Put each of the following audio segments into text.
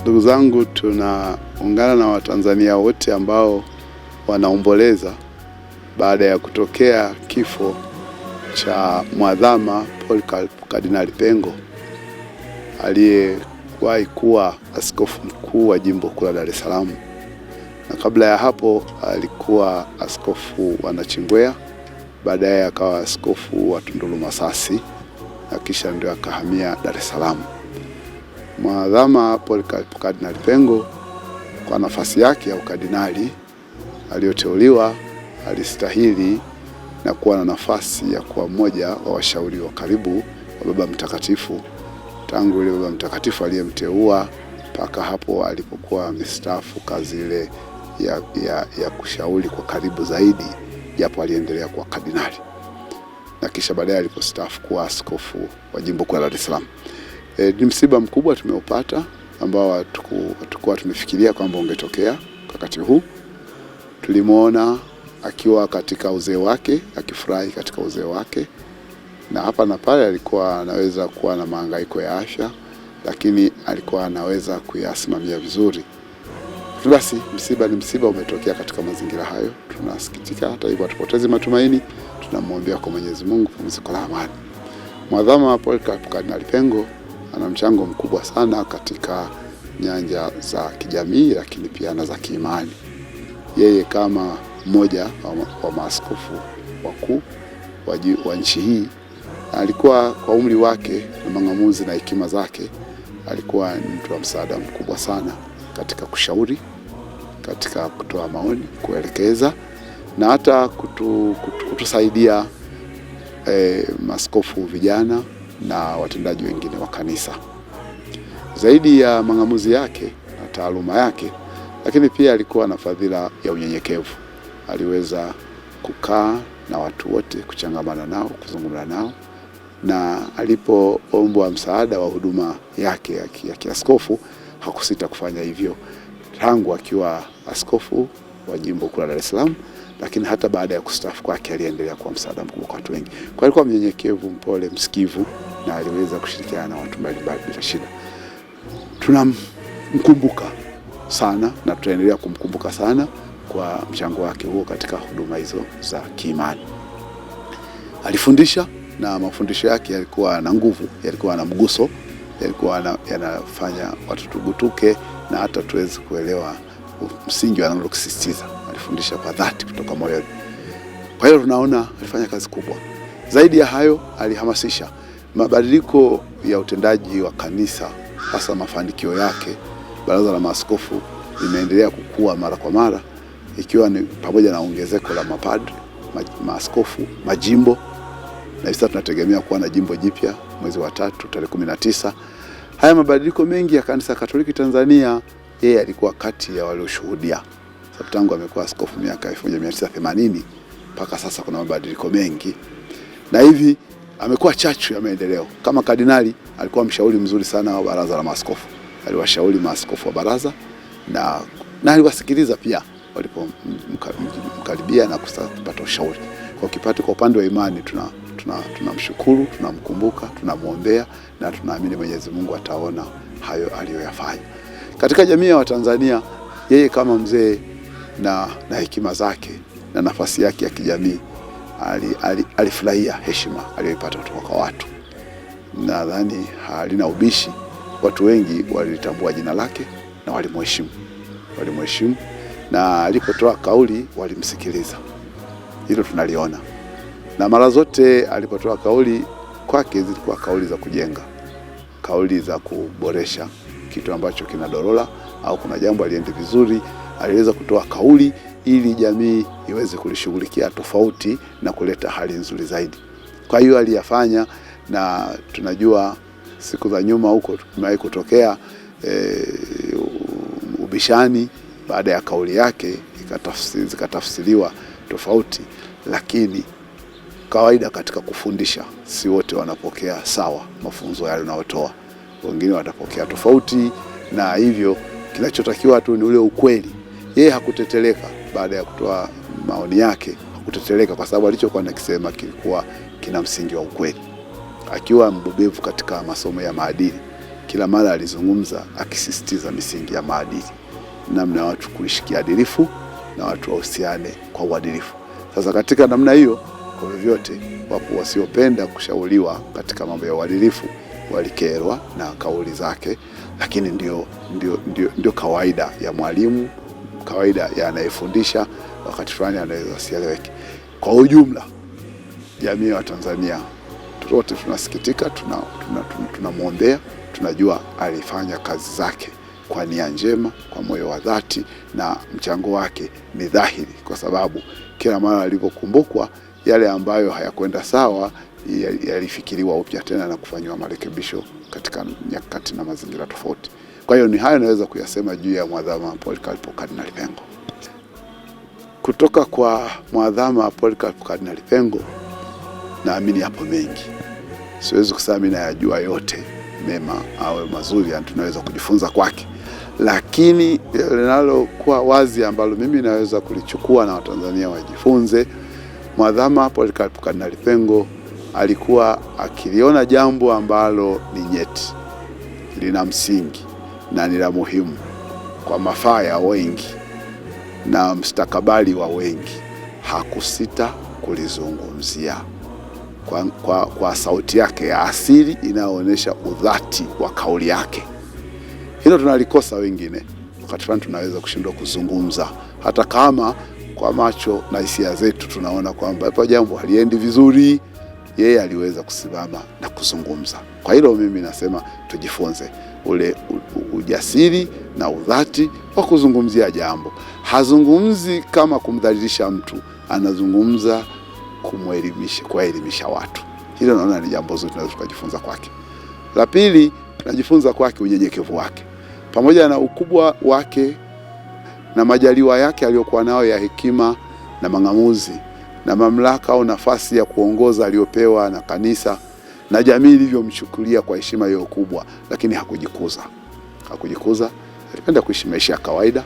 Ndugu zangu, tunaungana na Watanzania wote ambao wanaomboleza baada ya kutokea kifo cha Mwadhama Polycarp Kardinali Pengo aliyewahi kuwa askofu mkuu wa Jimbo Kuu la Dar es Salaam, na kabla ya hapo alikuwa askofu wa Nachingwea, baadaye akawa askofu wa Tunduru Masasi na kisha ndio akahamia Dar es Salaam. Mwadhama Polycarp Kardinali Pengo, kwa nafasi yake ya ukardinali aliyoteuliwa, alistahili na kuwa na nafasi ya kuwa mmoja wa washauri wa karibu wa Baba Mtakatifu tangu ile Baba Mtakatifu aliyemteua mpaka hapo alipokuwa amestaafu kazi ile ya kushauri kwa karibu zaidi, japo aliendelea kuwa kardinali, na kisha baadaye alipostaafu kuwa askofu wa Jimbo Kuu la Dar es Salaam. Ni msiba mkubwa tumeupata ambao hatukuwa tumefikiria kwamba ungetokea wakati huu. Tulimuona akiwa katika uzee wake, akifurahi katika uzee wake, na hapa na pale alikuwa anaweza kuwa na mahangaiko ya afya, lakini alikuwa anaweza kuyasimamia vizuri. Basi msiba ni msiba, umetokea katika mazingira hayo. Tunasikitika, hata hivyo hatupotezi matumaini. Tunamwombea kwa Mwenyezi Mungu pumziko la amani. Mwadhama Polycarp Kardinali Pengo ana mchango mkubwa sana katika nyanja za kijamii, lakini pia na za kiimani. Yeye kama mmoja wa maaskofu wakuu wa nchi hii, alikuwa kwa umri wake na mang'amuzi na hekima zake, alikuwa ni mtu wa msaada mkubwa sana katika kushauri, katika kutoa maoni, kuelekeza na hata kutusaidia maaskofu vijana na watendaji wengine wa kanisa. Zaidi ya mang'amuzi yake na taaluma yake, lakini pia alikuwa na fadhila ya unyenyekevu. Aliweza kukaa na watu wote, kuchangamana nao, kuzungumza nao, na alipoombwa msaada wa huduma yake ya kiaskofu hakusita kufanya hivyo tangu akiwa askofu wa Jimbo Kuu la Dar es Salaam, lakini hata baada ya kustaafu kwake aliendelea kuwa msaada mkubwa kwa watu wengi. Kwa alikuwa mnyenyekevu, mpole, msikivu, na aliweza kushirikiana na watu mbalimbali bila shida. Tunamkumbuka sana na tutaendelea kumkumbuka sana kwa mchango wake huo katika huduma hizo za kiimani. Alifundisha na mafundisho yake yalikuwa na nguvu, yalikuwa na mguso, yalikuwa yanafanya watu tugutuke na hata tuweze kuelewa msingi analokisisitiza. Alifundisha kwa dhati kutoka moyoni. Kwa hiyo tunaona alifanya kazi kubwa. Zaidi ya hayo, alihamasisha mabadiliko ya utendaji wa kanisa, hasa mafanikio yake. Baraza la Maaskofu limeendelea kukua mara kwa mara, ikiwa ni pamoja na ongezeko la mapadri, maaskofu, majimbo, na sasa tunategemea kuwa na jimbo jipya mwezi wa 3 tarehe 19. Haya mabadiliko mengi ya Kanisa Katoliki Tanzania, yeye alikuwa kati ya walioshuhudia. Sababu tangu amekuwa askofu miaka 1980 mpaka sasa kuna mabadiliko mengi, na hivi amekuwa chachu ya maendeleo. Kama kardinali alikuwa mshauri mzuri sana wa Baraza la Maaskofu. Aliwashauri maaskofu wa baraza na aliwasikiliza pia walipomkaribia na kupata ushauri. Kwa upande wa imani tunamshukuru, tunamkumbuka, tunamwombea na tunaamini Mwenyezi Mungu ataona hayo aliyoyafanya. Katika jamii ya Watanzania, yeye kama mzee na hekima zake na nafasi yake ya kijamii, alifurahia heshima aliyoipata kutoka kwa watu. Nadhani halina ubishi, watu wengi walitambua jina lake na walimheshimu, na alipotoa kauli walimsikiliza. Hilo tunaliona. Na mara zote alipotoa kauli kwake zilikuwa kauli za kujenga, kauli za kuboresha kitu ambacho kinadorola au kuna jambo aliende vizuri. Aliweza kutoa kauli ili jamii iweze kulishughulikia tofauti na kuleta hali nzuri zaidi. Kwa hiyo aliyafanya, na tunajua siku za nyuma huko tumewahi kutokea ubishani baada ya kauli yake zikatafsiriwa tofauti, lakini kawaida katika kufundisha si wote wanapokea sawa mafunzo yale unayotoa. Wengine watapokea tofauti, na hivyo kinachotakiwa tu ni ule ukweli. Yeye hakuteteleka baada ya kutoa maoni yake, hakuteteleka kwa sababu alichokuwa anakisema kilikuwa kina msingi wa ukweli. Akiwa mbobevu katika masomo ya maadili, kila mara alizungumza akisisitiza misingi ya maadili, namna ya watu kuishi kiadilifu na watu wahusiane kwa uadilifu. Sasa katika namna hiyo, kwa vyovyote, wapo wasiopenda kushauriwa katika mambo ya uadilifu walikerwa na kauli zake, lakini ndio kawaida ya mwalimu, kawaida ya anayefundisha. Wakati fulani anaweza sieleweke. Kwa ujumla, jamii wa Tanzania wote tunasikitika, tunamwombea, tunajua alifanya kazi zake kwa nia njema, kwa moyo wa dhati, na mchango wake ni dhahiri, kwa sababu kila mara alipokumbukwa yale ambayo hayakwenda sawa yalifikiriwa upya tena na kufanywa marekebisho katika nyakati na mazingira tofauti. Kwa hiyo ni hayo naweza kuyasema juu ya Mwadhama Polycarp Kardinali Pengo. Kutoka kwa Mwadhama Polycarp Kardinali Pengo naamini hapo mengi. Siwezi kusema mimi nayajua yote mema au mazuri tunaweza kujifunza kwake, lakini linalokuwa wazi ambalo mimi naweza kulichukua na Watanzania wajifunze, Mwadhama Polycarp Kardinali Pengo alikuwa akiliona jambo ambalo ni nyeti, lina msingi na ni la muhimu kwa mafaa ya wengi na mustakabali wa wengi, hakusita kulizungumzia kwa sauti yake ya asili inayoonyesha udhati wa kauli yake. Hilo tunalikosa wengine. Wakati fulani tunaweza kushindwa kuzungumza, hata kama kwa macho na hisia zetu tunaona kwamba hapa jambo haliendi vizuri. Yeye aliweza kusimama na kuzungumza. Kwa hilo mimi nasema tujifunze ule ujasiri na udhati wa kuzungumzia jambo. Hazungumzi kama kumdhalilisha mtu, anazungumza kuwaelimisha watu. Hilo naona ni jambo zuri tunaweza kujifunza kwake. La pili, tunajifunza kwake unyenyekevu wake. Pamoja na ukubwa wake na majaliwa yake aliyokuwa nayo ya hekima na mang'amuzi na mamlaka au nafasi ya kuongoza aliyopewa na kanisa na jamii ilivyomchukulia kwa heshima hiyo kubwa, lakini hakujikuza. Alipenda kuishi maisha ya kawaida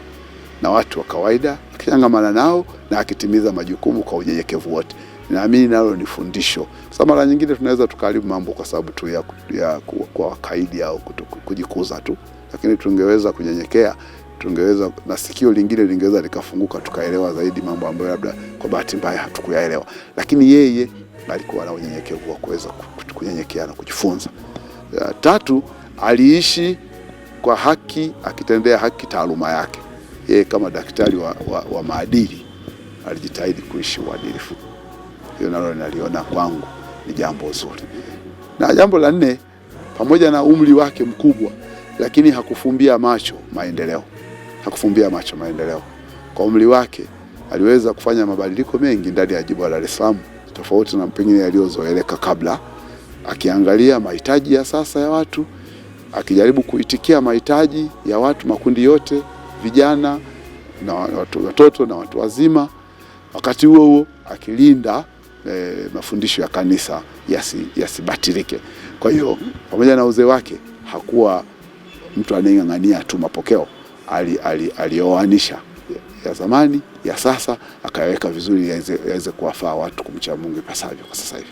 na watu wa kawaida, akichangamana nao na akitimiza majukumu kwa unyenyekevu wote. Naamini nalo ni fundisho. Sasa mara nyingine tunaweza tukaribu mambo kwa sababu tu ya kwa kaidi au kujikuza tu, lakini tungeweza kunyenyekea, tungeweza na sikio lingine lingeweza likafunguka, tukaelewa zaidi mambo ambayo labda kwa bahati mbaya hatukuyaelewa. Lakini yeye alikuwa na unyenyekevu wa kuweza kunyenyekea na kujifunza. Tatu, aliishi kwa haki, akitendea haki taaluma yake. Yeye kama daktari wa maadili alijitahidi kuishi uadilifu. Hiyo nalo naliona kwangu ni jambo zuri. Na jambo la nne, pamoja na umri wake mkubwa, lakini hakufumbia macho maendeleo. Kwa umri wake aliweza kufanya mabadiliko mengi ndani ya jimbo la Dar es Salaam, tofauti na pengine yaliyozoeleka kabla, akiangalia mahitaji ya sasa ya watu, akijaribu kuitikia mahitaji ya watu, makundi yote, vijana na watoto na watu wazima, wakati huo akilinda mafundisho ya kanisa yasibatilike. Kwa hiyo pamoja na uzee wake hakuwa mtu anayeng'ang'ania tu mapokeo, alioanisha ya zamani ya sasa, akaweka vizuri yaweze kuwafaa watu kumcha Mungu ipasavyo kwa sasa hivi.